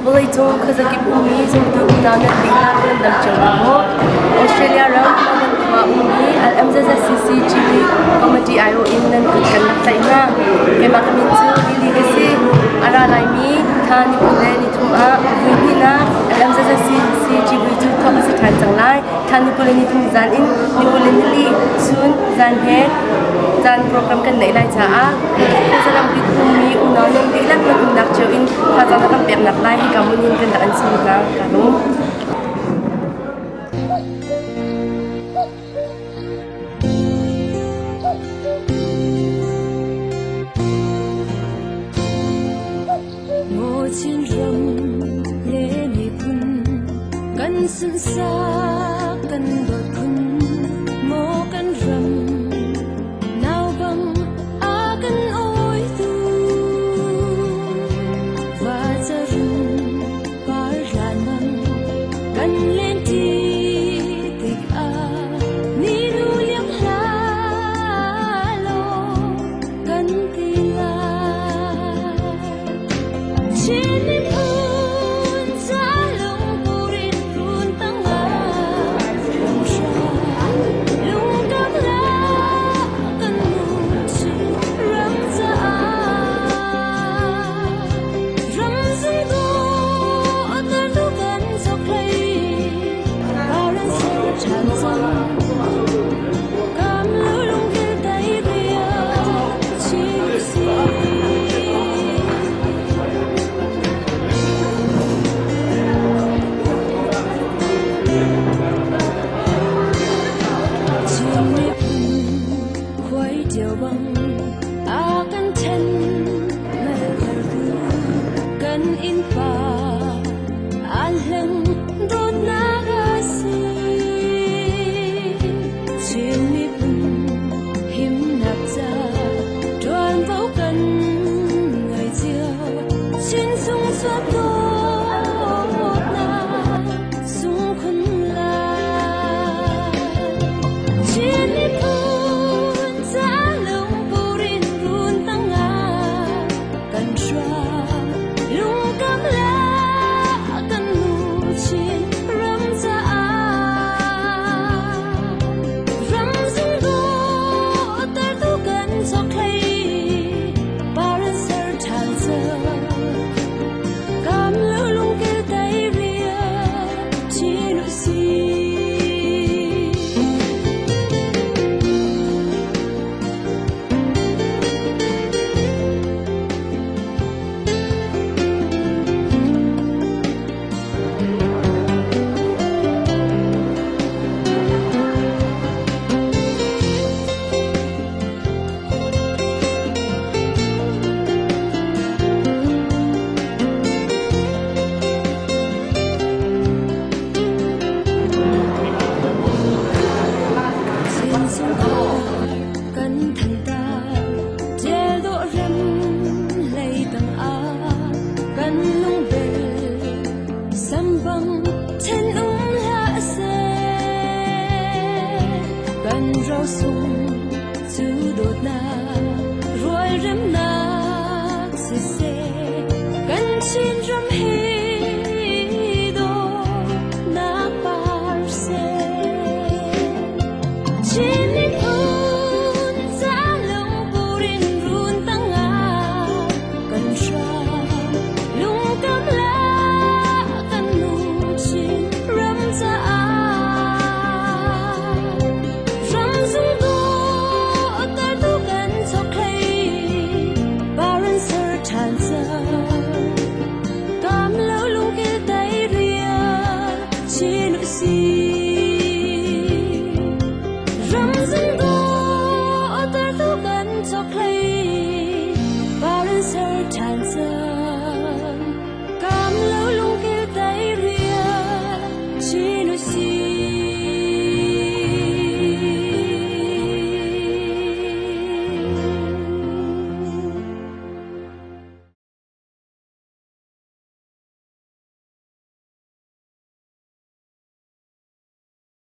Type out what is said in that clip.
Boleh jom kerja bumi jom tu udara tinggal dan jauh. Australia ram ma umi MZCC GV Comedy IO in dan kerja lainnya. Kemak mintu dili kesi arah lainnya than boleh dituma begina MZCC GV tu kau masih than lain than boleh ditum zan in boleh nili sun zan head dan program kan nilai caa dalam bumi unan di lang nak jauhin pasal kan biar nak lain kamu ni kan tak ansur kamu Sun sa kan dot kun mo kan ram nào bang akan oi tu và za rum par lan mang kan len ti tik a ni lu liam la lo kan ti la chin see